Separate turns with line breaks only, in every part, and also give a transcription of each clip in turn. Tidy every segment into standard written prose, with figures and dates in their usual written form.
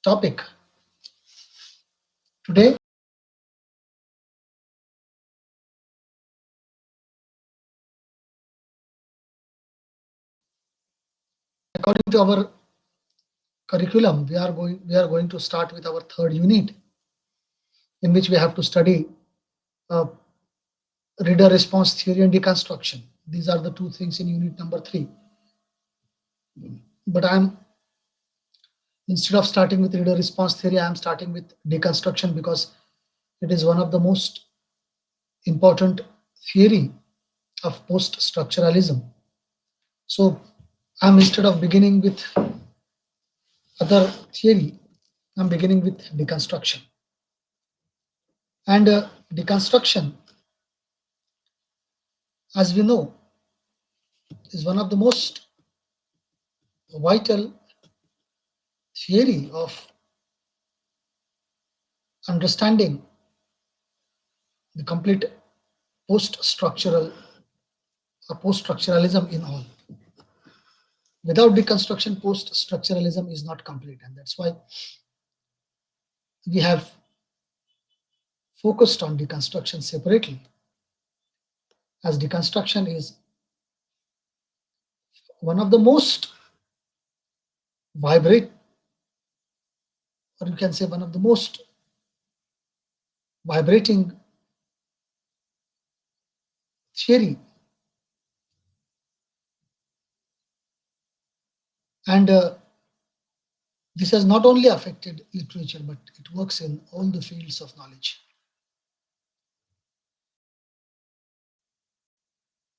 topic today. According to our curriculum, we are going to start with our third unit, in which we have to study uh, reader response theory and deconstruction. These are the two things in unit number 3. But instead of starting with reader response theory, I am starting with deconstruction because it is one of the most important theory of post-structuralism. So I'm, instead of beginning with other theory, I'm beginning with deconstruction. And deconstruction, as we know, is one of the most vital theory of understanding the complete post-structural post-structuralism in all. Without deconstruction, post-structuralism is not complete, and that's why we have focused on deconstruction separately, as deconstruction is one of the most vibrate, or you can say one of the most vibrating theory. And this has not only affected literature, but it works in all the fields of knowledge.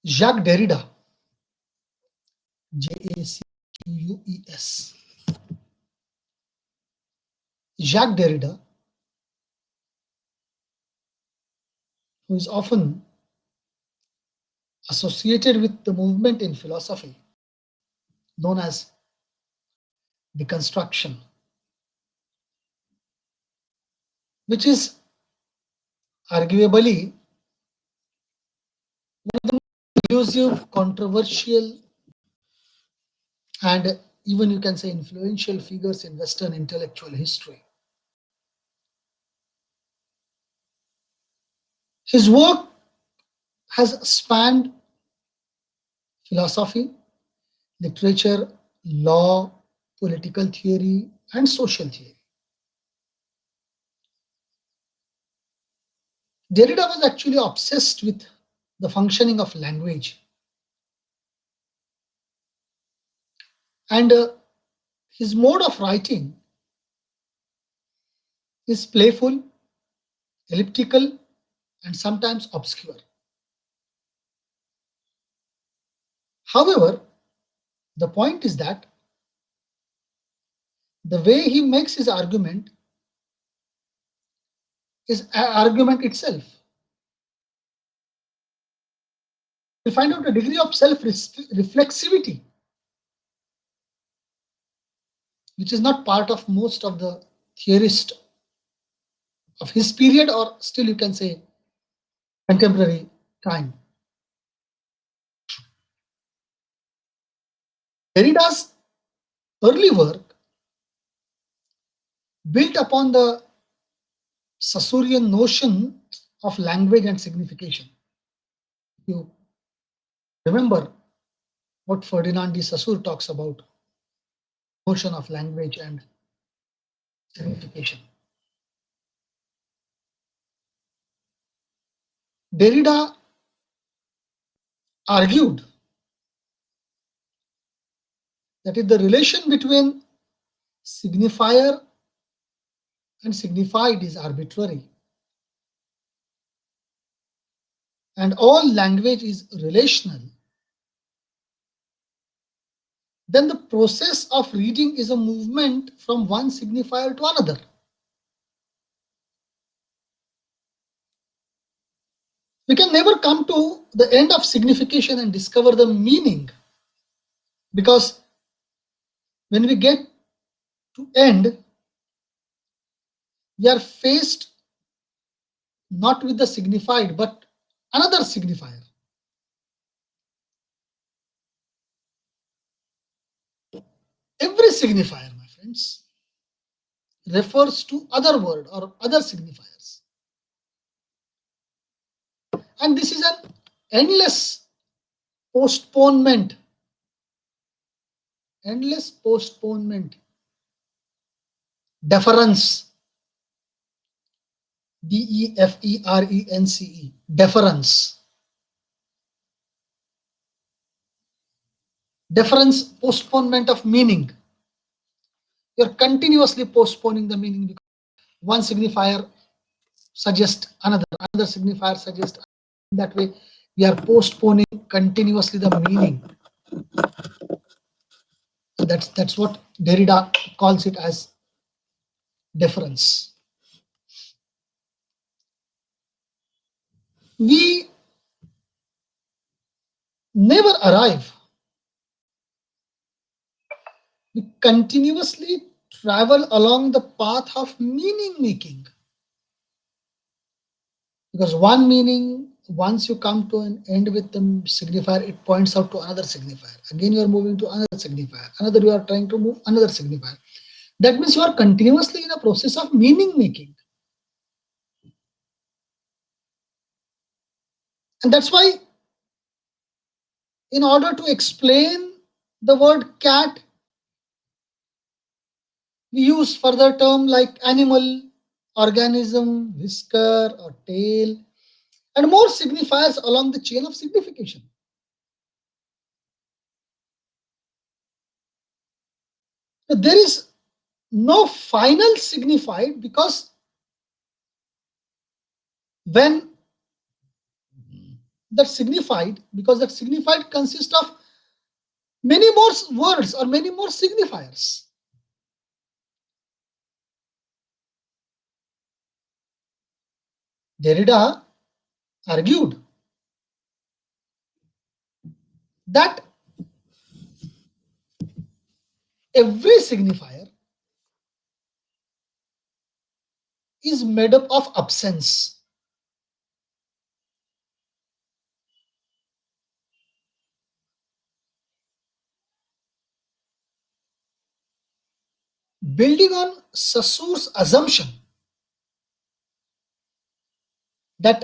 Jacques Derrida, Jacques, Jacques Derrida, who is often associated with the movement in philosophy known as deconstruction, which is arguably elusive, controversial, and even you can say influential figures in Western intellectual history. His work has spanned philosophy, literature, law, political theory, and social theory. Derrida was actually obsessed with the functioning of language, and his mode of writing is playful, elliptical, and sometimes obscure. However, the point is that the way he makes his argument is an argument itself. We find out a degree of self-reflexivity, which is not part of most of the theorists of his period, or still you can say contemporary time. Derrida's early work built upon the Saussurean notion of language and signification. You remember what Ferdinand de Saussure talks about, notion of language and signification. Derrida argued that if the relation between signifier and signified is arbitrary, and all language is relational, then the process of reading is a movement from one signifier to another. We can never come to the end of signification and discover the meaning, because when we get to end, we are faced not with the signified but another signifier. Every signifier, my friends, refers to other word or other signifiers. And this is an endless postponement, endless postponement, deference, DEFERENCE, deference, deference, postponement of meaning. You're continuously postponing the meaning because one signifier suggests another, another signifier suggests that way. We are postponing continuously the meaning. So that's what Derrida calls it as deference. We never arrive. We continuously travel along the path of meaning making. Because one meaning, once you come to an end with the signifier, it points out to another signifier. Again, you are moving to another signifier. Another, you are trying to move another signifier. That means you are continuously in a process of meaning making. And that's why, in order to explain the word cat, we use further term like animal, organism, whisker or tail, and more signifiers along the chain of signification. There is no final signified because when that signified consists of many more words or many more signifiers. Derrida argued that every signifier is made up of absence. Building on Saussure's assumption that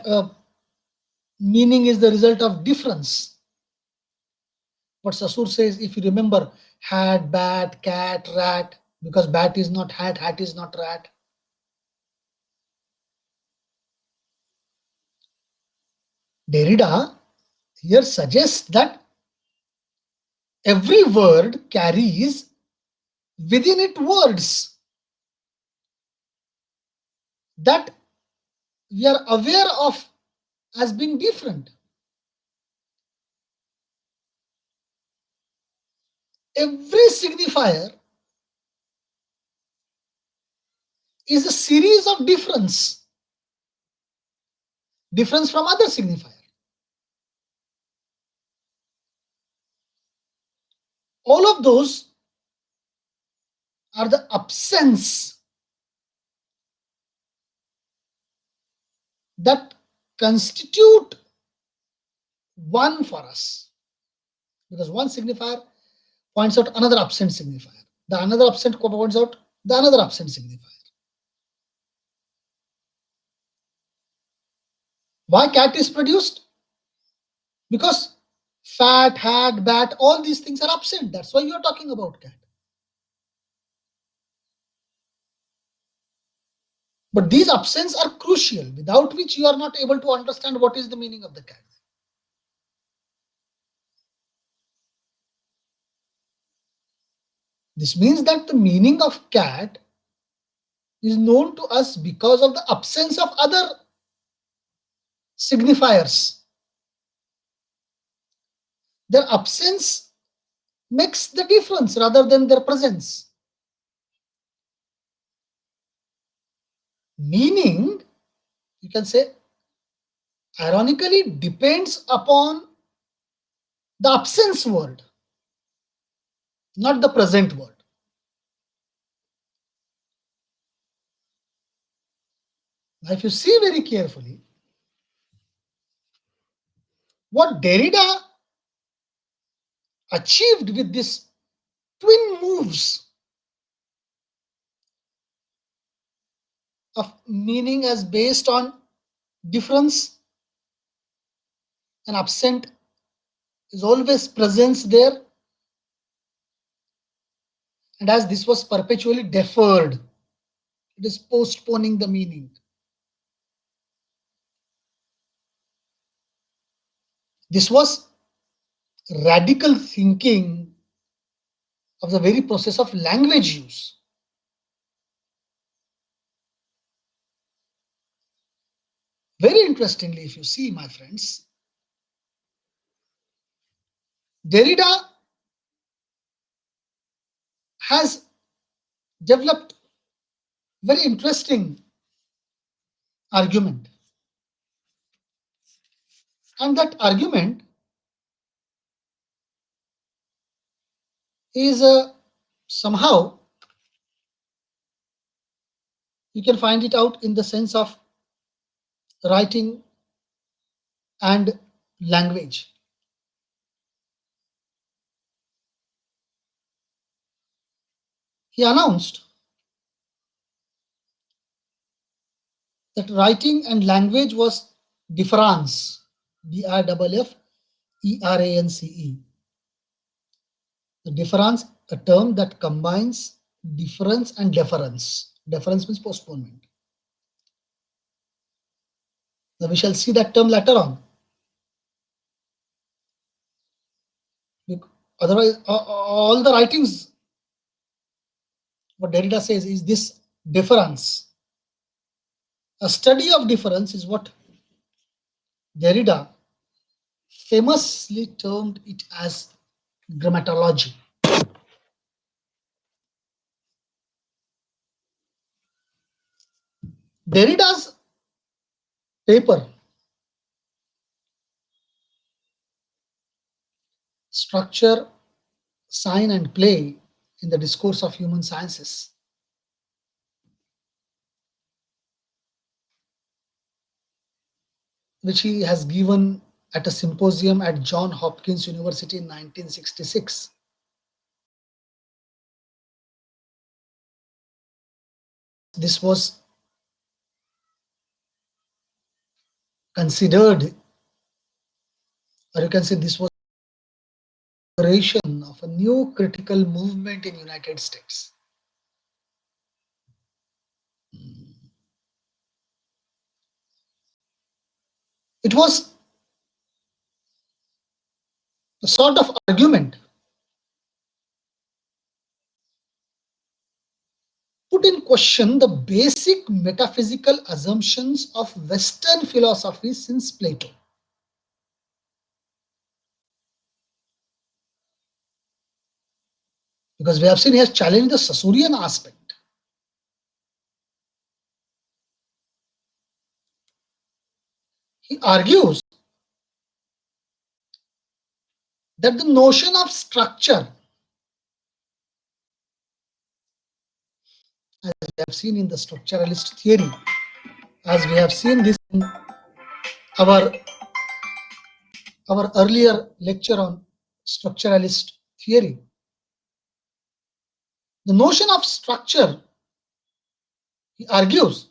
meaning is the result of difference. But Saussure says, if you remember, hat, bat, cat, rat, because bat is not hat, hat is not rat. Derrida here suggests that every word carries within it words that we are aware of as being different. Every signifier is a series of difference from other signifier. All of those are the absence that constitute one for us, because one signifier points out another absent signifier. The another absent points out the another absent signifier. Why cat is produced? Because fat, hat, bat, all these things are absent. That's why you are talking about cat. But these absence are crucial, without which you are not able to understand what is the meaning of the cat. This means that the meaning of cat is known to us because of the absence of other signifiers. Their absence makes the difference rather than their presence. Meaning, you can say, ironically depends upon the absence word, not the present word. Now, if you see very carefully, what Derrida achieved with this twin moves of meaning as based on difference, and absent is always presence there, and as this was perpetually deferred, it is postponing the meaning. This was radical thinking of the very process of language use. Very interestingly, if you see, my friends, Derrida has developed very interesting argument, and that argument is somehow you can find it out in the sense of writing and language. He announced that writing and language was difference, Diffrance. The difference, a term that combines difference and deference. Deference means postponement. Now we shall see that term later on. Otherwise, all the writings, what Derrida says is this difference. A study of difference is what Derrida famously termed it as grammatology. Derrida's paper, Structure, Sign and Play in the Discourse of Human Sciences, which he has given at a symposium at Johns Hopkins University in 1966. This was considered, or you can say this was the creation of a new critical movement in United States. It was a sort of argument put in question the basic metaphysical assumptions of Western philosophy since Plato. Because we have seen he has challenged the Saussurean aspect. He argues that the notion of structure, as we have seen in the structuralist theory, as we have seen this in our, our earlier lecture on structuralist theory, the notion of structure, he argues,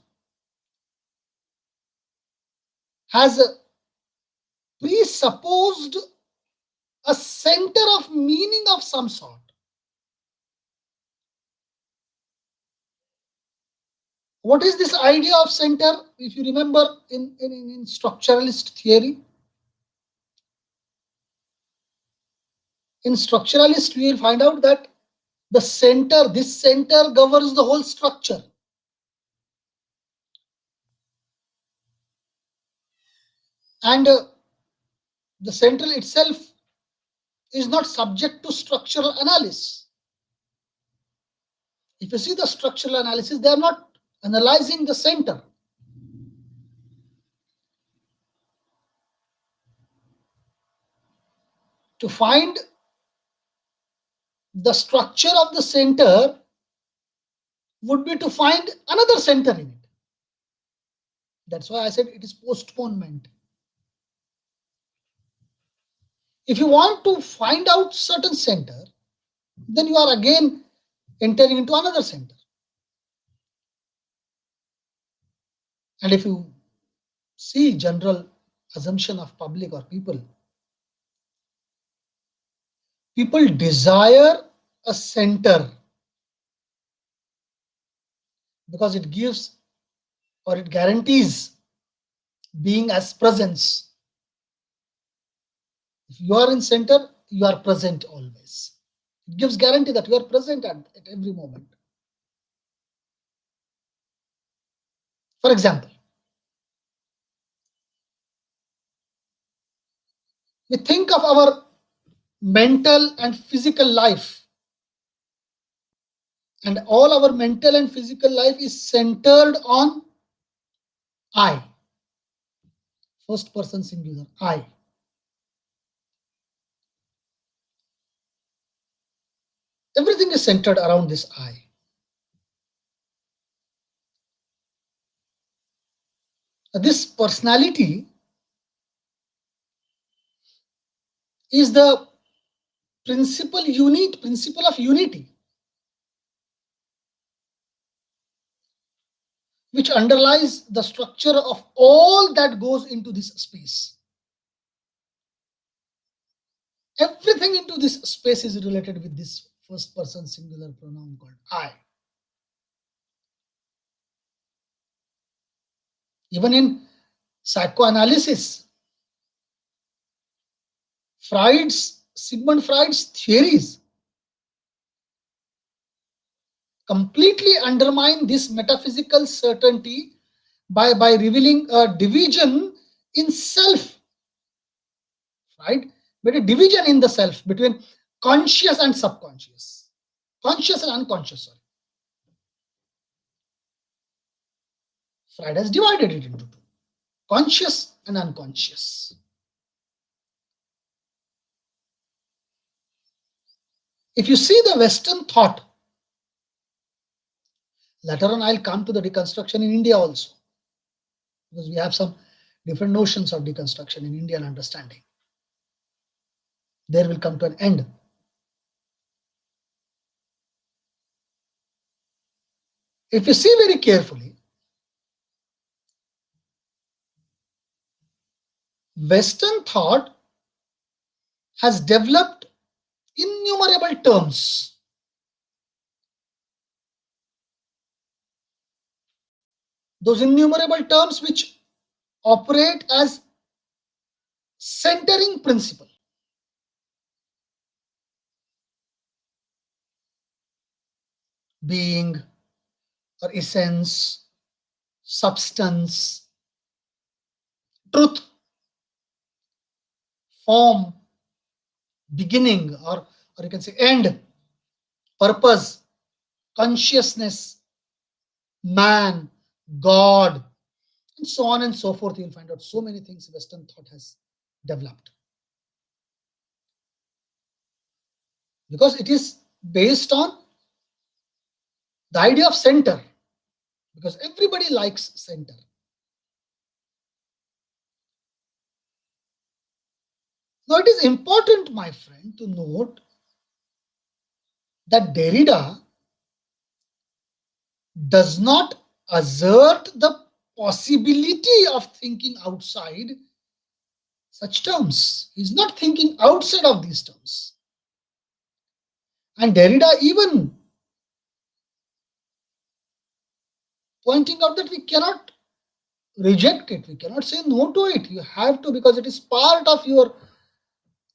has presupposed a center of meaning of some sort. What is this idea of center? If you remember in structuralist theory, in structuralist we will find out that the center, this center governs the whole structure. And the central itself is not subject to structural analysis. If you see the structural analysis, they are not analyzing the center. To find the structure of the center would be to find another center in it. That's why I said it is postponement. If you want to find out certain center, then you are again entering into another center. And if you see general assumption of public or people desire a center because it gives or it guarantees being as presence. If you are in center, you are present always. It gives guarantee that you are present at every moment. For example, we think of our mental and physical life, and all our mental and physical life is centered on I, first person singular, I. Everything is centered around this I. This personality is the principle of unity, which underlies the structure of all that goes into this space. Everything into this space is related with this first person singular pronoun called I. Even in psychoanalysis, Sigmund Freud's theories completely undermine this metaphysical certainty by revealing a division in self, right? But a division in the self between conscious and subconscious, conscious and unconscious. Sorry. Freud has divided it into two, conscious and unconscious. If you see the Western thought, later on I'll come to the deconstruction in India also, because we have some different notions of deconstruction in Indian understanding. There will come to an end. If you see very carefully, Western thought has developed innumerable terms. Those innumerable terms which operate as centering principle. Being or essence, substance, truth, form, beginning, or you can say end, purpose, consciousness, man, God, and so on and so forth. You'll find out so many things Western thought has developed. Because it is based on the idea of center, because everybody likes center. Now, it is important, my friend, to note that Derrida does not assert the possibility of thinking outside such terms. He is not thinking outside of these terms. And Derrida even pointing out that we cannot reject it, we cannot say no to it. You have to, because it is part of your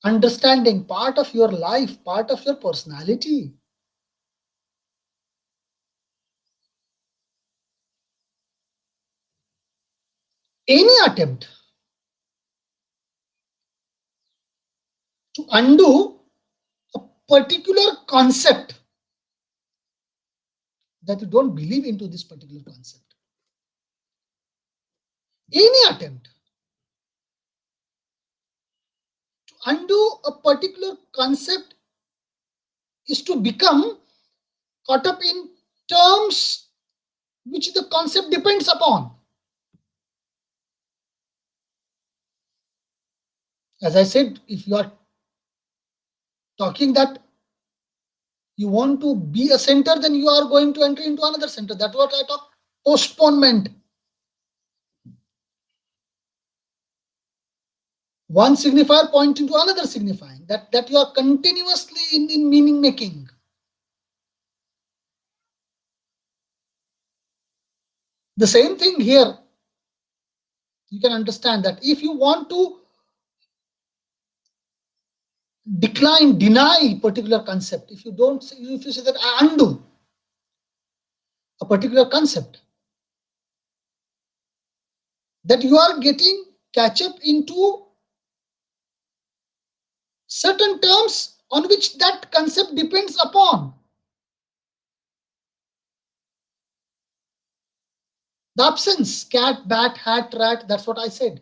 understanding, part of your life, part of your personality. Any attempt to undo a particular concept that you don't believe into this particular concept, any attempt to undo a particular concept is to become caught up in terms which the concept depends upon. As I said, if you are talking that you want to be a center, then you are going to enter into another center. That's what I talk, postponement. one signifier pointing to another signifying, that you are continuously in meaning making. The same thing here, you can understand that if you want to decline, deny particular concept, if you don't, if you say that I undo a particular concept, that you are getting catch up into certain terms on which that concept depends upon. The absence, cat, bat, hat, rat, that's what I said.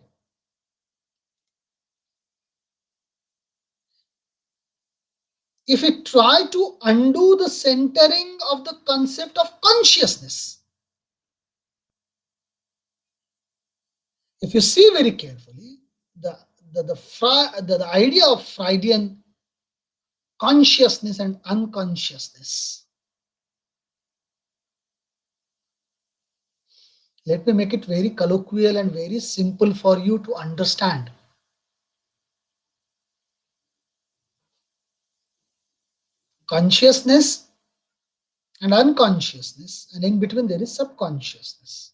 If we try to undo the centering of the concept of consciousness, if you see very carefully, the the idea of Freudian consciousness and unconsciousness, let me make it very colloquial and very simple for you to understand. Consciousness and unconsciousness, and in between there is subconsciousness.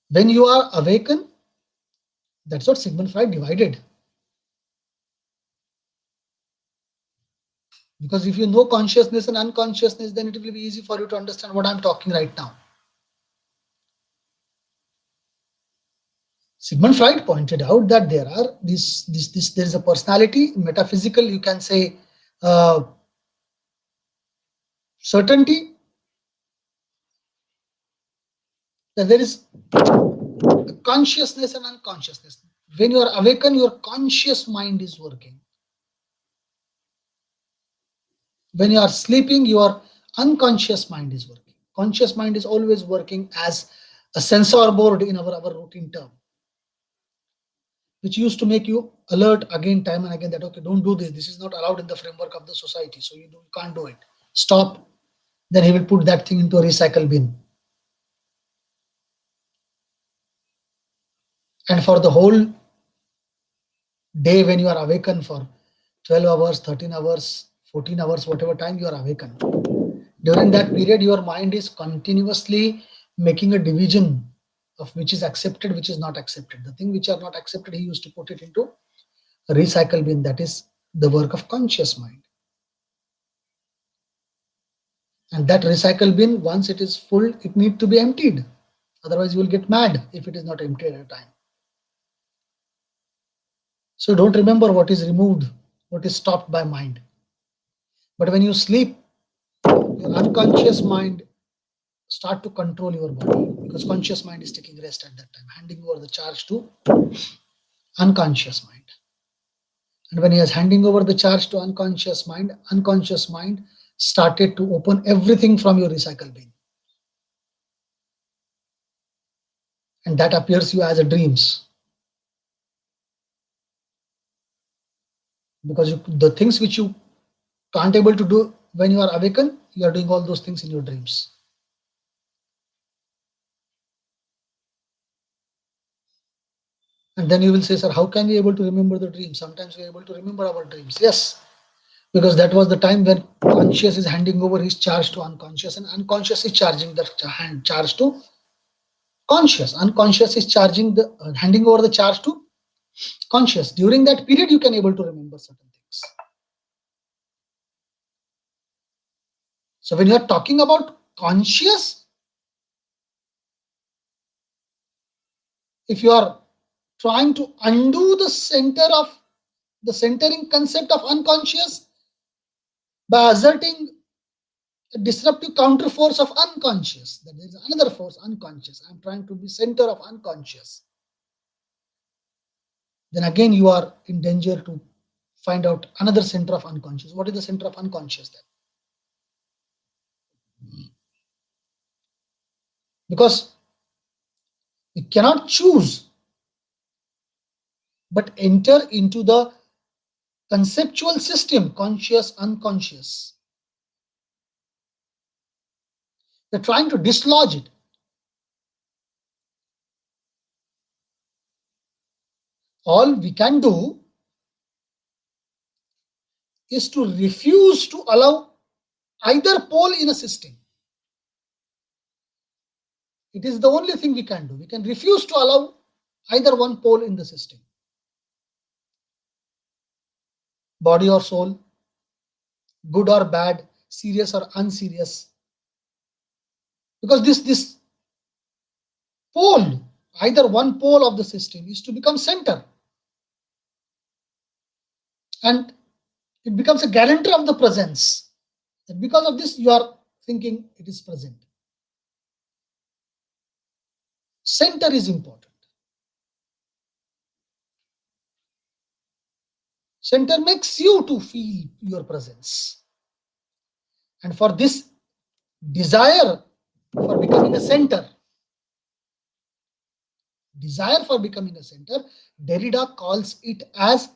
When you are awakened, that's what Sigmund Freud divided. Because if you know consciousness and unconsciousness, then it will be easy for you to understand what I'm talking right now. Sigmund Freud pointed out that there are there is a personality, metaphysical, you can say, uh, certainty, that there is consciousness and unconsciousness. When you are awakened, your conscious mind is working. When you are sleeping, your unconscious mind is working. Conscious mind is always working as a sensor board in our routine term, which used to make you alert again, time and again, that okay, don't do this. This is not allowed in the framework of the society, so you can't do it. Stop. Then he will put that thing into a recycle bin. And for the whole day, when you are awakened for 12 hours, 13 hours, 14 hours, whatever time you are awakened, during that period, your mind is continuously making a division of which is accepted, which is not accepted. The thing which are not accepted, he used to put it into a recycle bin. That is the work of conscious mind. And that recycle bin, once it is full, it needs to be emptied. Otherwise, you will get mad if it is not emptied at a time. So don't remember what is removed, what is stopped by mind. But when you sleep, your unconscious mind start to control your body, because conscious mind is taking rest at that time, handing over the charge to unconscious mind. And when he is handing over the charge to unconscious mind started to open everything from your recycle bin. And that appears you as a dreams. Because the things which you can't able to do when you are awakened, you are doing all those things in your dreams. And then you will say, sir, how can we able to remember the dream? Sometimes we are able to remember our dreams. Yes, because that was the time when conscious is handing over his charge to unconscious, and unconscious is charging the charge to conscious. Unconscious is charging the handing over the charge to conscious. During that period, you can able to remember certain things. So when you are talking about conscious, if you are trying to undo the centering concept of unconscious by asserting a disruptive counter force of unconscious, that there is another force, unconscious. I'm trying to be center of unconscious. Then again you are in danger to find out another center of unconscious. What is the center of unconscious then? Because we cannot choose but enter into the conceptual system, conscious, unconscious. We're trying to dislodge it. All we can do is to refuse to allow either pole in a system. It is the only thing we can do. We can refuse to allow either one pole in the system, body or soul, good or bad, serious or unserious. Because this pole, either one pole of the system, is to become center, and it becomes a guarantor of the presence. And because of this, you are thinking it is present. Center is important. Center makes you to feel your presence. And for this desire for becoming a center, desire for becoming a center, Derrida calls it as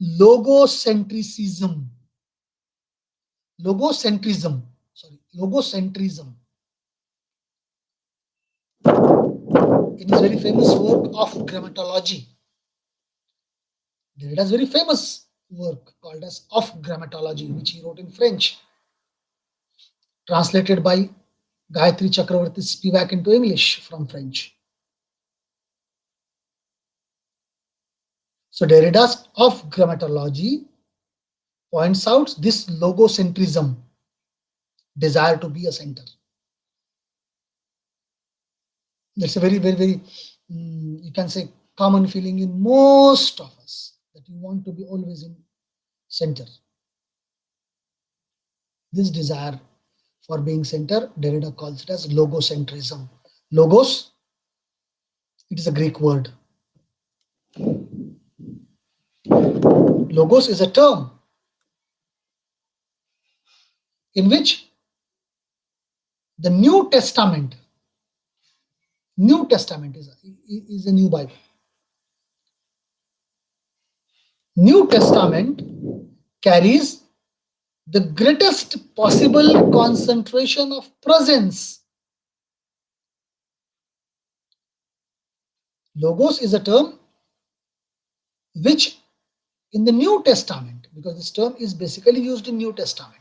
logocentrism. Logocentrism. Sorry, logocentrism. In his very famous work of grammatology, Derrida's very famous work called as Of Grammatology, which he wrote in French, translated by Gayatri Chakravarti Spivak into English from French. So Derrida's Of Grammatology points out this logocentrism, desire to be a center. That's a very, you can say, common feeling in most of us, that you want to be always in center. This desire for being center, Derrida calls it as logocentrism. Logos, it is a Greek word. Logos is a term in which the New Testament is a new Bible. New Testament carries the greatest possible concentration of presence. Logos is a term which in the New Testament, because this term is basically used in New Testament,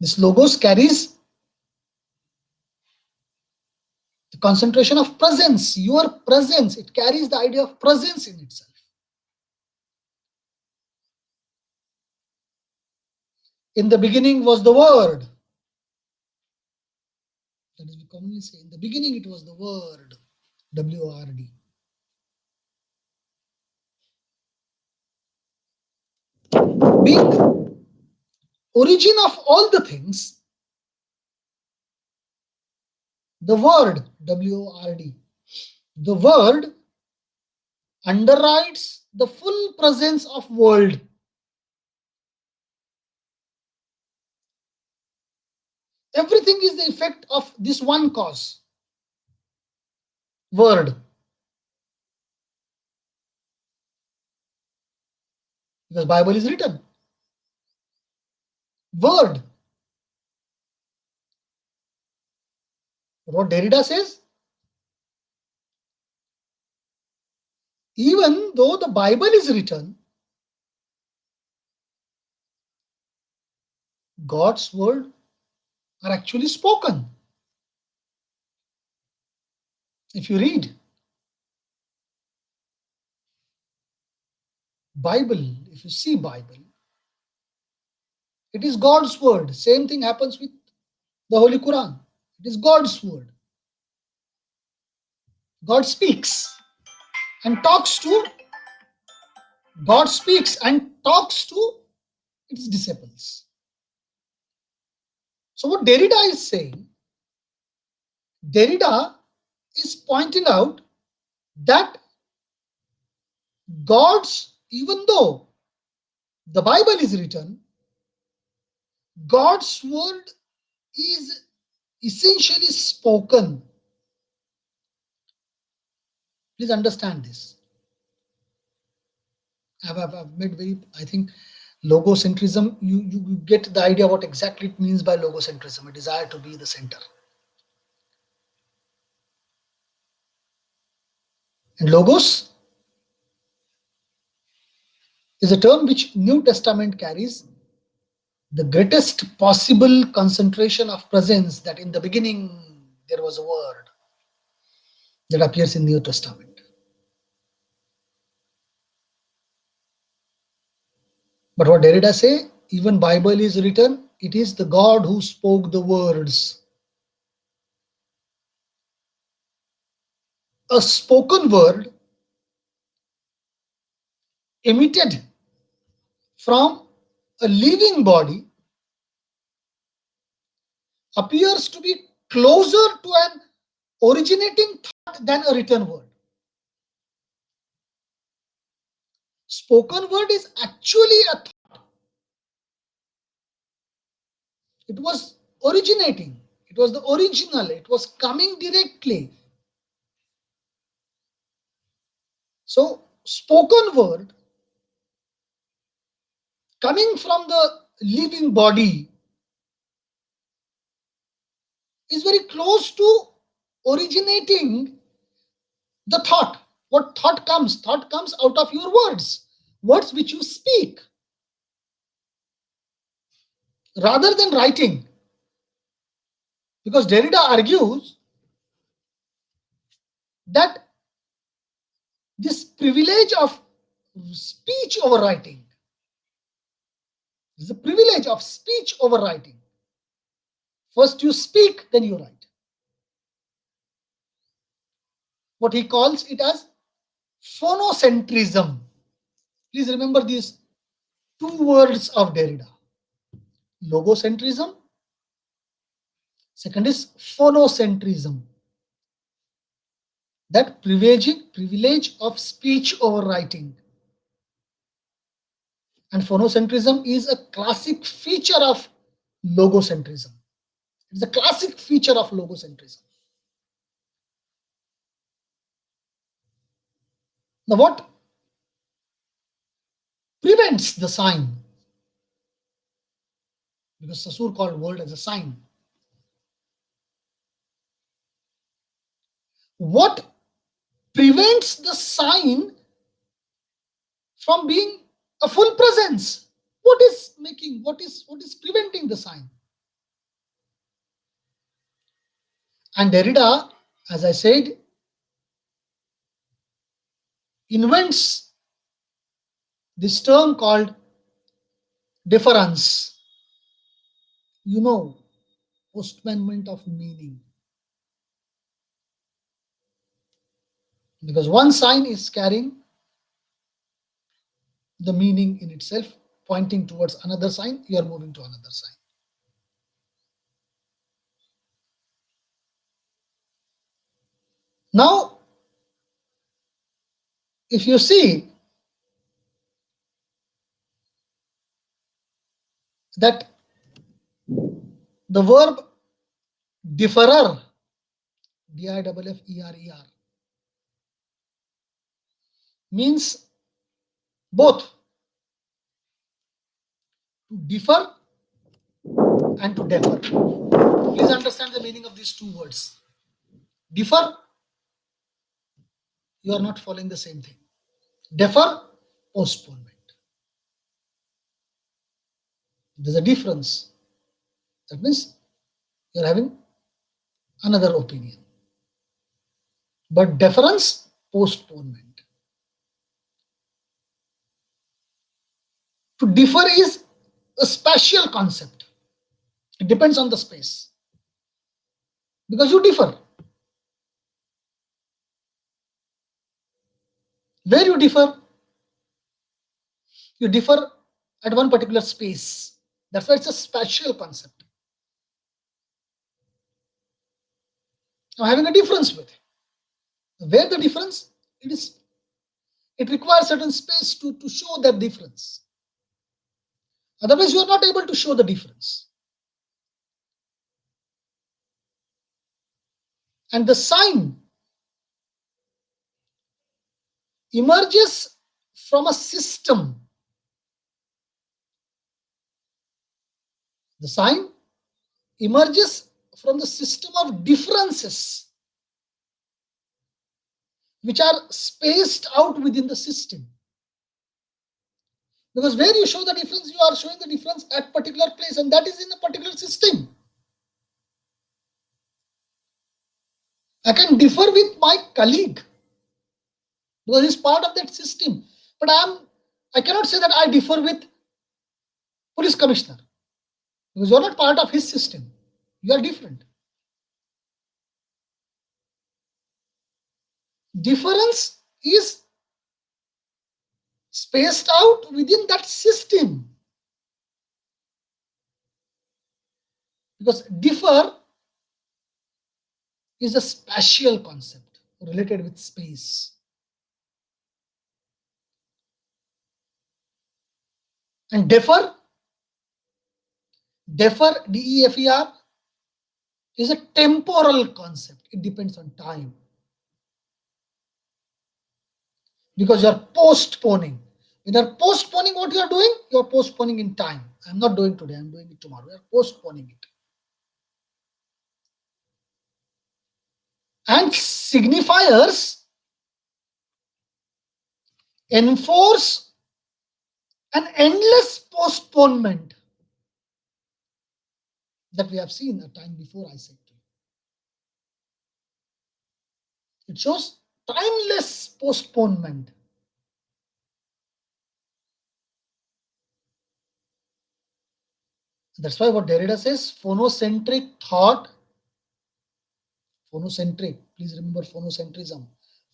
this logos carries the concentration of presence, your presence. It carries the idea of presence in itself. In the beginning was the Word. That is, we commonly say, in the beginning it was the Word, W-O-R-D. Being origin of all the things, the Word, W-O-R-D, the Word underwrites the full presence of world. Everything is the effect of this one cause, Word. Because Bible is written. Word. What Derrida says, even though the Bible is written, God's word are actually spoken. If you read Bible, if you see Bible, it is God's word. Same thing happens with the Holy Quran. It is God's word. God speaks and talks to God speaks and talks to its disciples. So what Derrida is saying, Derrida is pointing out that God's, even though the Bible is written, God's word is essentially spoken. Please understand this. I've made very, I think, logocentrism, you get the idea what exactly it means by logocentrism, a desire to be the center. And logos is a term which New Testament carries the greatest possible concentration of presence, that in the beginning there was a word, that appears in New Testament. But what Derrida say, even Bible is written, it is the God who spoke the words. A spoken word emitted from a living body appears to be closer to an originating thought than a written word. Spoken word is actually a thought. It was originating. It was the original. It was coming directly. So, spoken word coming from the living body is very close to originating the thought. What thought comes? Thought comes out of your words, words which you speak, rather than writing. Because Derrida argues that this privilege of speech over writing is the privilege of speech over writing. First you speak, then you write. What he calls it as phonocentrism. Please remember these two words of Derrida: logocentrism, second is phonocentrism. That privilege of speech over writing. And phonocentrism is a classic feature of logocentrism. It's a classic feature of logocentrism. Now, what prevents the sign? Because Saussure called word as a sign. What prevents the sign from being a full presence? What is preventing the sign? And Derrida, as I said, invents this term called difference. You know, postponement of meaning. Because one sign is carrying the meaning in itself, pointing towards another sign, you are moving to another sign. Now, if you see that the verb differer, diffferer, means both to differ and to defer. Please understand the meaning of these two words. Differ, you are not following the same thing. Defer, postponement. There's a difference. That means you're having another opinion. But deference, postponement. To differ is a spatial concept. It depends on the space. Because you differ. Where you differ? You differ at one particular space. That's why it's a spatial concept. I'm having a difference with it. Where the difference? It requires certain space to show that difference. Otherwise, you are not able to show the difference. And the sign emerges from a system. The sign emerges from the system of differences which are spaced out within the system. Because where you show the difference, you are showing the difference at particular place, and that is in a particular system. I can differ with my colleague because he's part of that system. But I cannot say that I differ with police commissioner because you're not part of his system. You are different. Difference is spaced out within that system. Because differ is a spatial concept related with space. And defer, DEFER, is a temporal concept. It depends on time. Because you're postponing. When you're postponing what you're doing, you're postponing in time. I'm not doing today, I'm doing it tomorrow. You're postponing it. And signifiers enforce an endless postponement that we have seen a time before, I said to you. It shows timeless postponement. That's why what Derrida says, phonocentric thought, phonocentric, please remember phonocentrism.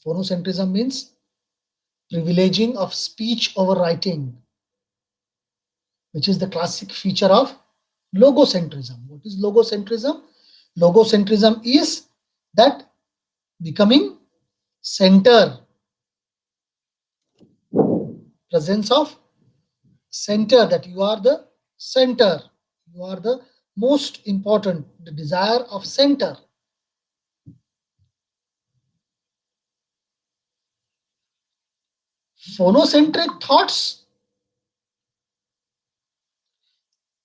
Phonocentrism means privileging of speech over writing, which is the classic feature of logocentrism. What is logocentrism? Logocentrism is that becoming center, presence of center, that you are the center, you are the most important, the desire of center. Phonocentric thoughts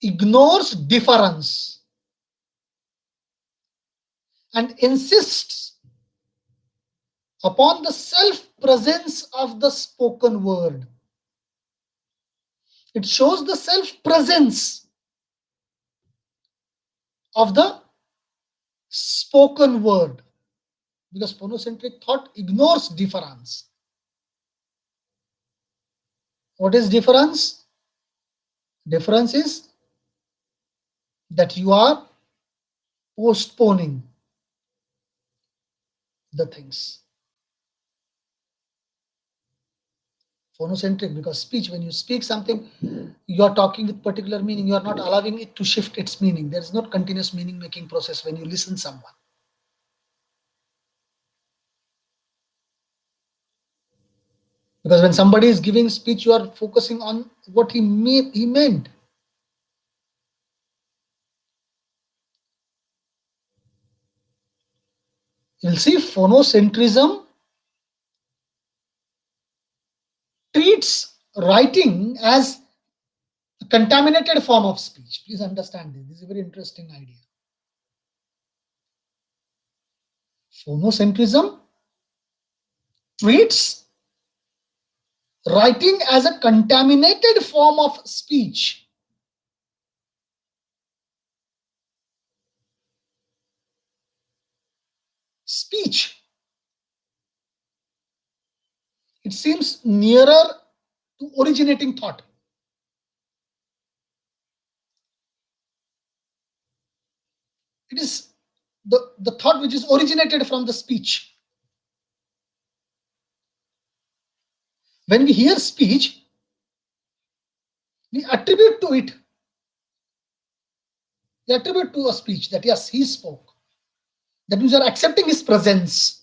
ignores difference and insists upon the self-presence of the spoken word. It shows the self-presence of the spoken word because phonocentric thought ignores difference. What is difference? Difference is that you are postponing the things. Phonocentric because speech, when you speak something, you are talking with particular meaning, you are not allowing it to shift its meaning. There is not continuous meaning making process when you listen someone. Because when somebody is giving speech, you are focusing on what he meant. You'll see phonocentrism treats writing as a contaminated form of speech. Please understand this. This is a very interesting idea. Phonocentrism treats writing as a contaminated form of speech. Speech. It seems nearer to originating thought. It is the thought which is originated from the speech. When we hear speech, we attribute to it. We attribute to a speech that yes, he spoke. That means you are accepting his presence.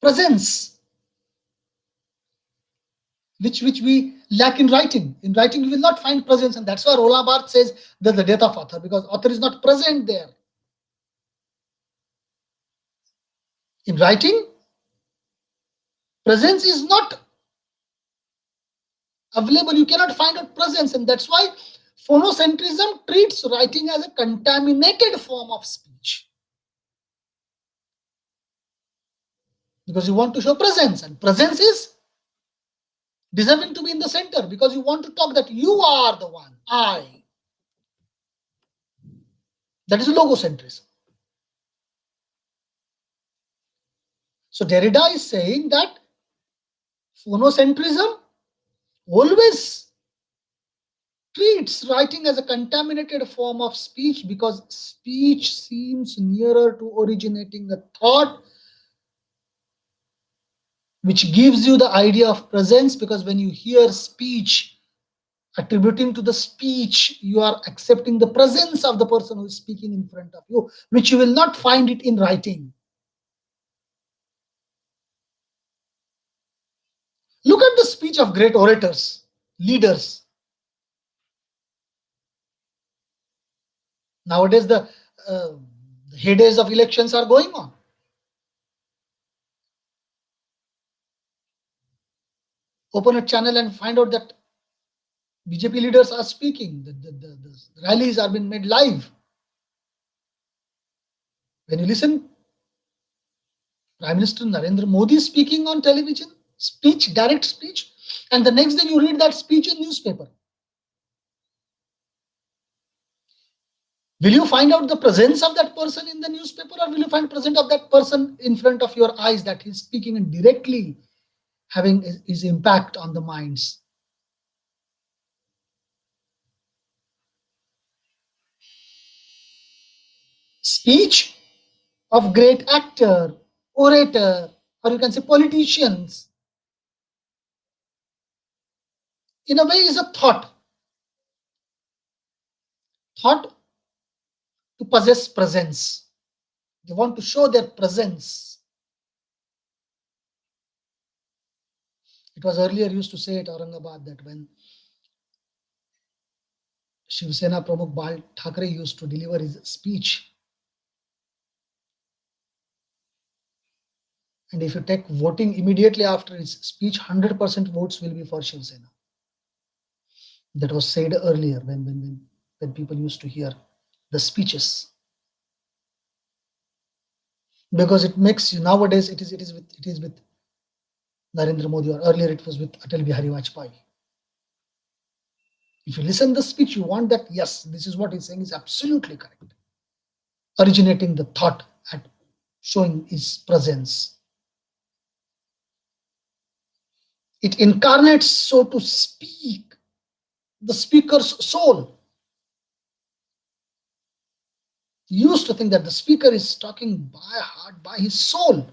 Presence, which we lack in writing. In writing, you will not find presence, and that's why Roland Barthes says there's the death of author, because author is not present there. In writing, presence is not available. You cannot find out presence, and that's why phonocentrism treats writing as a contaminated form of speech. because you want to show presence, and presence is deserving to be in the center because you want to talk that you are the one, I. That is logocentrism. So Derrida is saying that phonocentrism always treats writing as a contaminated form of speech because speech seems nearer to originating a thought, which gives you the idea of presence. Because when you hear speech, attributing to the speech, you are accepting the presence of the person who is speaking in front of you, which you will not find it in writing. Look at the speech of great orators, leaders. Nowadays, uh, the heydays of elections are going on. Open a channel and find out that BJP leaders are speaking. The rallies are being made live. When you listen, Prime Minister Narendra Modi speaking on television, speech, direct speech, and the next day you read that speech in newspaper. Will you find out the presence of that person in the newspaper, or will you find presence of that person in front of your eyes that he's speaking and directly having his impact on the minds? Speech of great actor, orator, or you can say politicians, in a way is a thought to possess presence. They want to show their presence. It was earlier used to say at Aurangabad that when Shiv Sena Pramukh Bal Thackeray used to deliver his speech, and if you take voting immediately after his speech, 100% votes will be for Shiv Sena. That was said earlier when people used to hear the speeches, because it makes you, nowadays it is with Narendra Modi, or earlier it was with Atal Bihari Vajpayee. If you listen the speech, you want that yes, this is what he's saying is absolutely correct, originating the thought and showing his presence. It incarnates, so to speak, the speaker's soul. You used to think that the speaker is talking by heart, by his soul.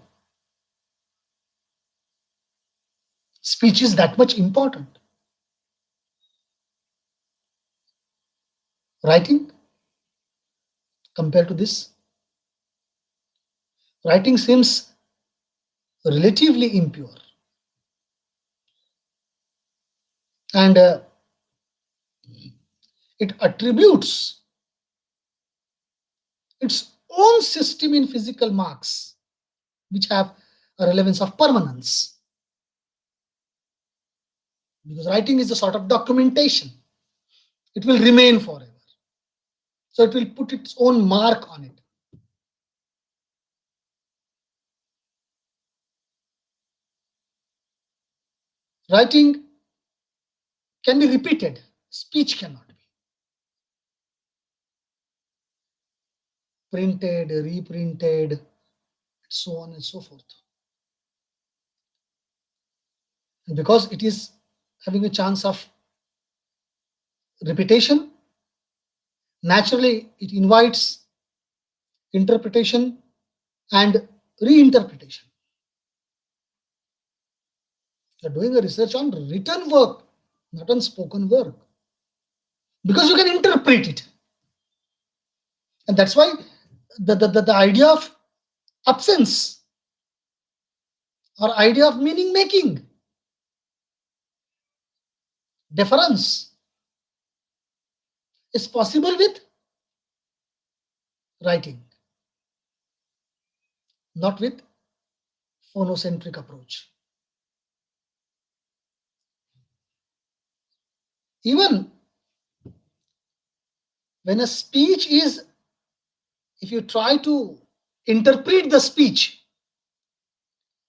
Speech is that much important. Writing, compared to this, writing seems relatively impure. And it attributes its own system in physical marks, which have a relevance of permanence. Because writing is a sort of documentation, it will remain forever. So it will put its own mark on it. Writing can be repeated, speech cannot be. Printed, reprinted, so on and so forth. And because it is having a chance of repetition, naturally it invites interpretation and reinterpretation. You're doing a research on written work, not on spoken work, because you can interpret it. And that's why the idea of absence or idea of meaning making, deference, is possible with writing, not with phonocentric approach. Even when a speech is, if you try to interpret the speech,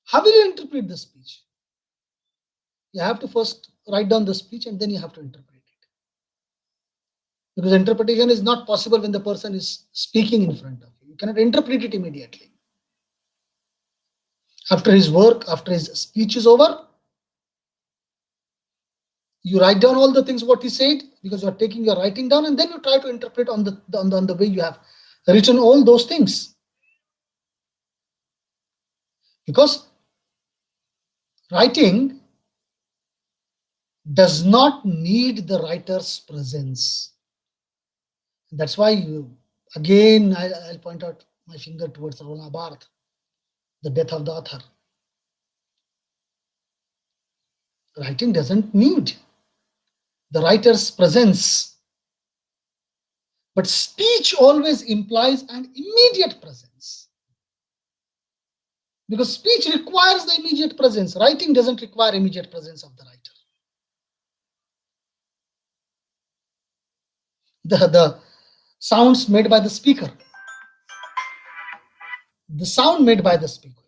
How will you interpret the speech? You have to first write down the speech and then you have to interpret it. Because interpretation is not possible when the person is speaking in front of you. You cannot interpret it immediately. After his work, after his speech is over, you write down all the things what he said, because you are taking your writing down, and then you try to interpret on the way you have written all those things. Because writing does not need the writer's presence. That's why again I'll point out my finger towards Rona Barth, the death of the author. Writing doesn't need the writer's presence, but speech always implies an immediate presence. Because speech requires the immediate presence. Writing doesn't require immediate presence of the writer. The sounds made by the speaker, the sound made by the speaker,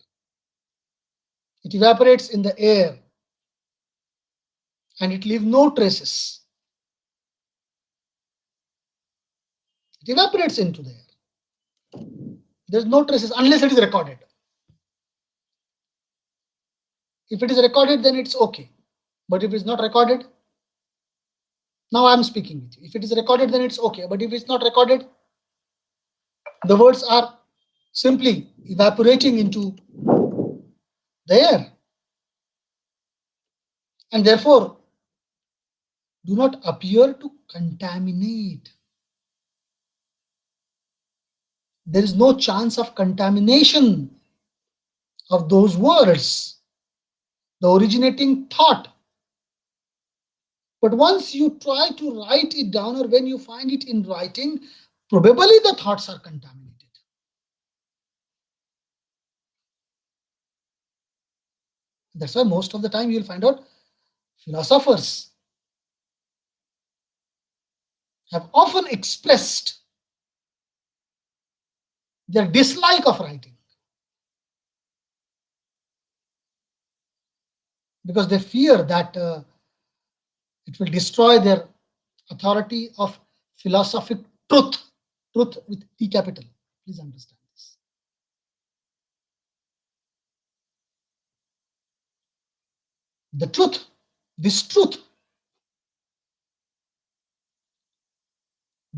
it evaporates in the air and it leaves no traces. It evaporates into the air. There's no traces unless it is recorded. If it is recorded, then it's okay. But if it's not recorded, now I'm speaking with you. If it is recorded, then it's okay. But if it's not recorded, the words are simply evaporating into the air. And therefore, do not appear to contaminate. There is no chance of contamination of those words, the originating thought. But once you try to write it down, or when you find it in writing, probably the thoughts are contaminated. That's why most of the time you'll find out philosophers have often expressed their dislike of writing because they fear that it will destroy their authority of philosophic truth, truth with T capital. Please understand this. The truth, this truth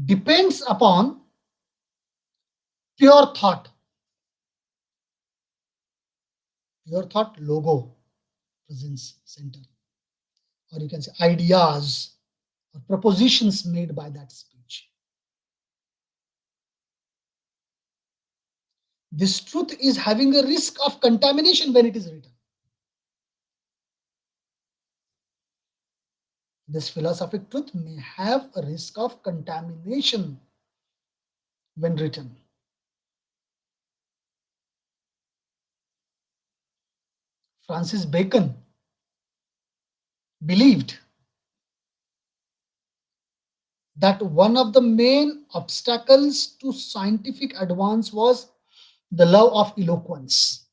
depends upon pure thought. Pure thought, logo, presence, center, or you can say ideas or propositions made by that speech. This truth is having a risk of contamination when it is written. This philosophic truth may have a risk of contamination when written. Francis Bacon believed that one of the main obstacles to scientific advance was the love of eloquence.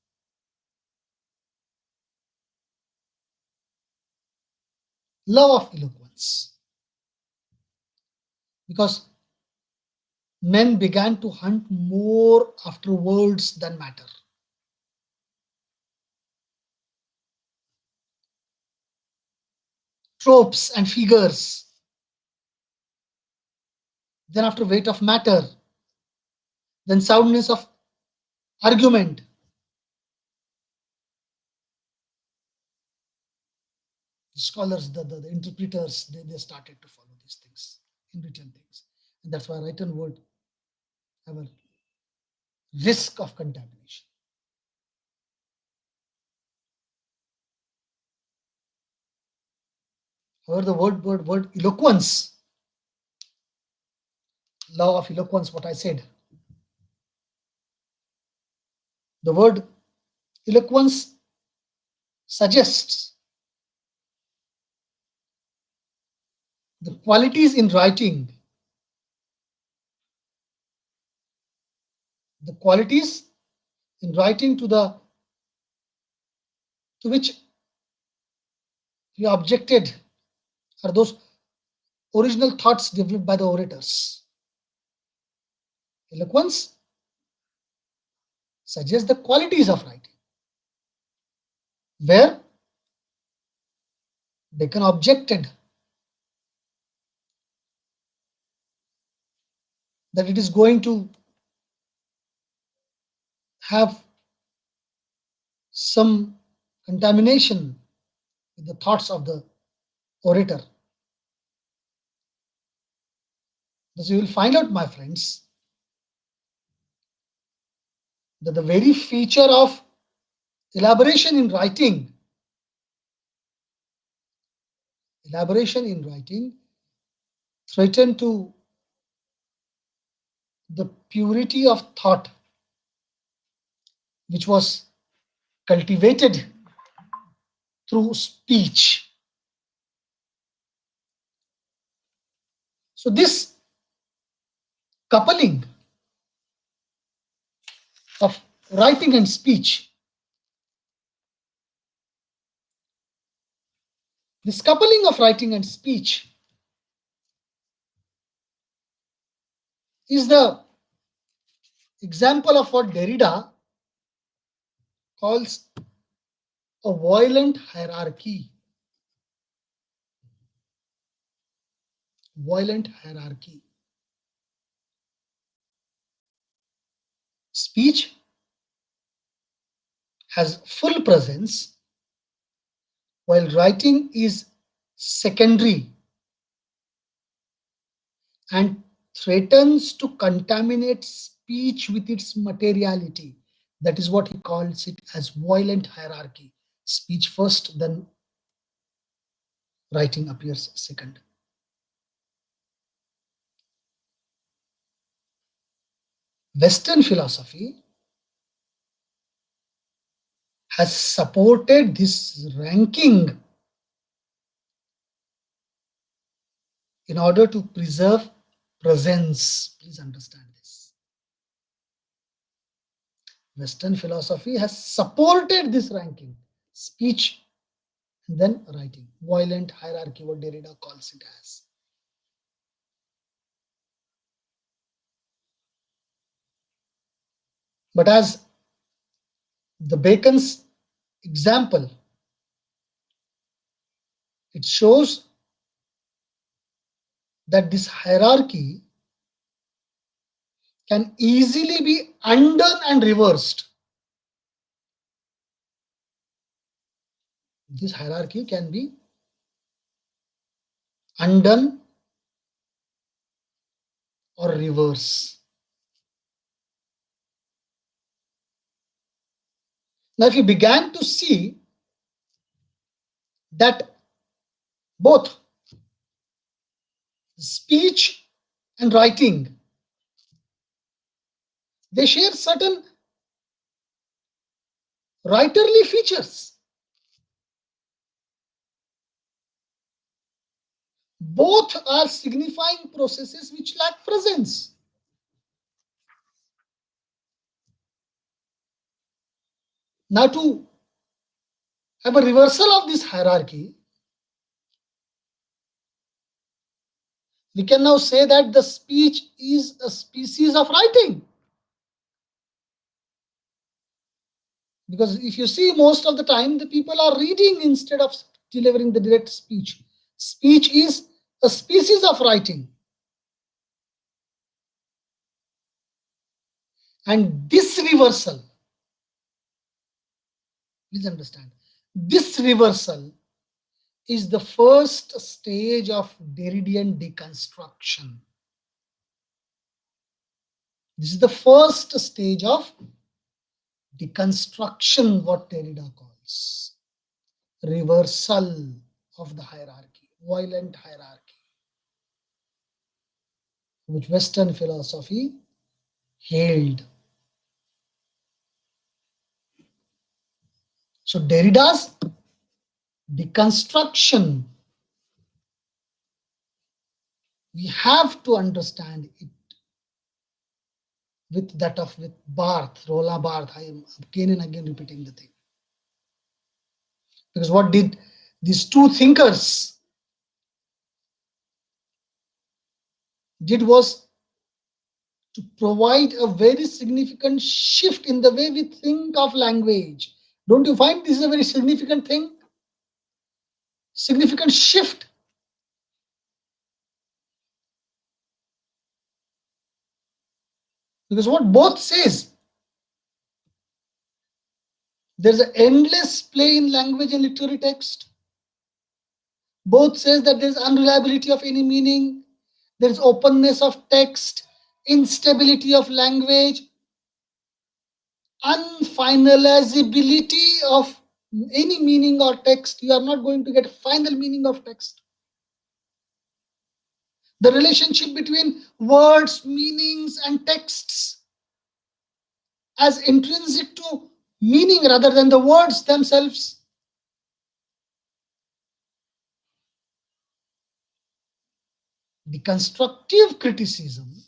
Love of eloquence. Because men began to hunt more after words than matter. Tropes and figures. Then after weight of matter. Then soundness of argument. The scholars, the interpreters, they started to follow these things in written things. And that's why written word have a risk of contamination. However, the word eloquence, law of eloquence, what I said. The word eloquence suggests the qualities in writing, the qualities in writing to the to which he objected are those original thoughts developed by the orators. Eloquence suggests the qualities of writing, where Bacon objected that it is going to have some contamination with the thoughts of the orator. Thus, you will find out, my friends, that the very feature of elaboration in writing, elaboration in writing threaten to the purity of thought which was cultivated through speech. So, this coupling of writing and speech, this coupling of writing and speech is the example of what Derrida calls a violent hierarchy. Violent hierarchy. Speech has full presence while writing is secondary and threatens to contaminate speech with its materiality. That is what he calls it as violent hierarchy. Speech first, then writing appears second. Western philosophy has supported this ranking in order to preserve presence. Please understand this. Western philosophy has supported this ranking, speech and then writing, violent hierarchy, what Derrida calls it as. But as the Bacon's example, it shows that this hierarchy can easily be undone and reversed. This hierarchy can be undone or reverse. Now, if you began to see that both speech and writing, they share certain writerly features. Both are signifying processes which lack presence. Now, to have a reversal of this hierarchy, we can now say that the speech is a species of writing. Because if you see, most of the time, the people are reading instead of delivering the direct speech. Speech is a species of writing. And this reversal, please understand, this reversal is the first stage of Derridian deconstruction. This is the first stage of deconstruction, what Derrida calls reversal of the hierarchy, violent hierarchy, which Western philosophy hailed. So Derrida's deconstruction, we have to understand it with that of with Barth, Roland Barthes. I am again and again repeating the thing. Because what did these two thinkers did was to provide a very significant shift in the way we think of language. Don't you find this is a very significant thing? Significant shift. Because what both says, there's an endless play in language and literary text. Both says that there's unreliability of any meaning, there's openness of text, instability of language, unfinalizability of any meaning or text. You are not going to get final meaning of text. The relationship between words, meanings, and texts as intrinsic to meaning rather than the words themselves. The constructive criticism,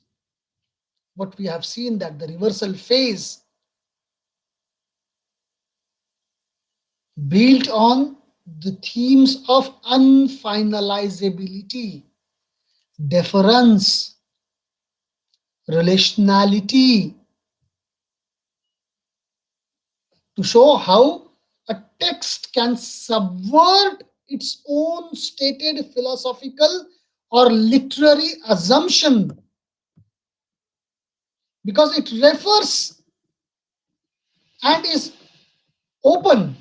what we have seen that the reversal phase built on the themes of unfinalizability, deference, relationality, to show how a text can subvert its own stated philosophical or literary assumption because it refers and is open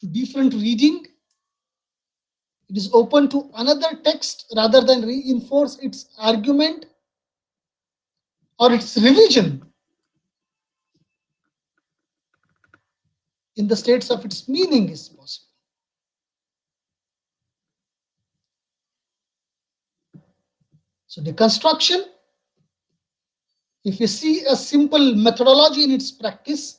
to different reading. It is open to another text rather than reinforce its argument or its revision in the states of its meaning is possible. So deconstruction, if you see a simple methodology in its practice,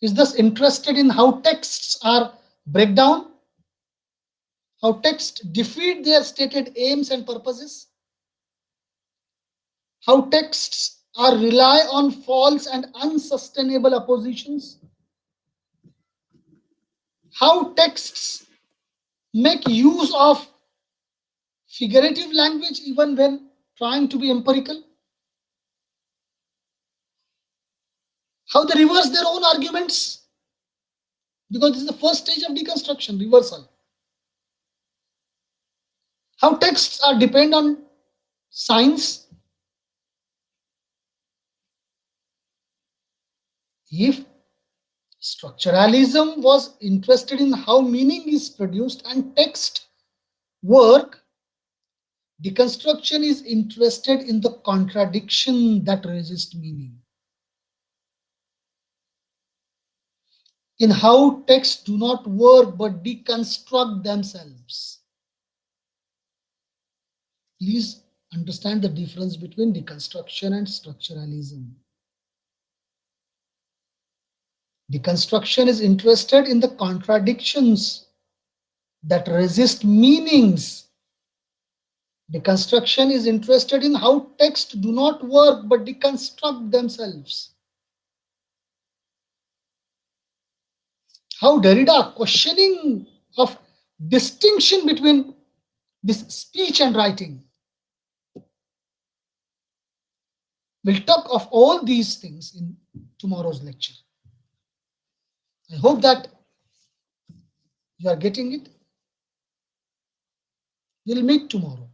is thus interested in how texts are break down, how texts defeat their stated aims and purposes, how texts are rely on false and unsustainable oppositions, how texts make use of figurative language even when trying to be empirical, how they reverse their own arguments, because this is the first stage of deconstruction, reversal. How texts are depend on science. If structuralism was interested in how meaning is produced and text work, deconstruction is interested in the contradiction that resist meaning, in how texts do not work but deconstruct themselves. Please understand the difference between deconstruction and structuralism. Deconstruction is interested in the contradictions that resist meanings. Deconstruction is interested in how texts do not work but deconstruct themselves. How Derrida questioning of distinction between this speech and writing. We'll talk of all these things in tomorrow's lecture. I hope that you are getting it. We'll meet tomorrow.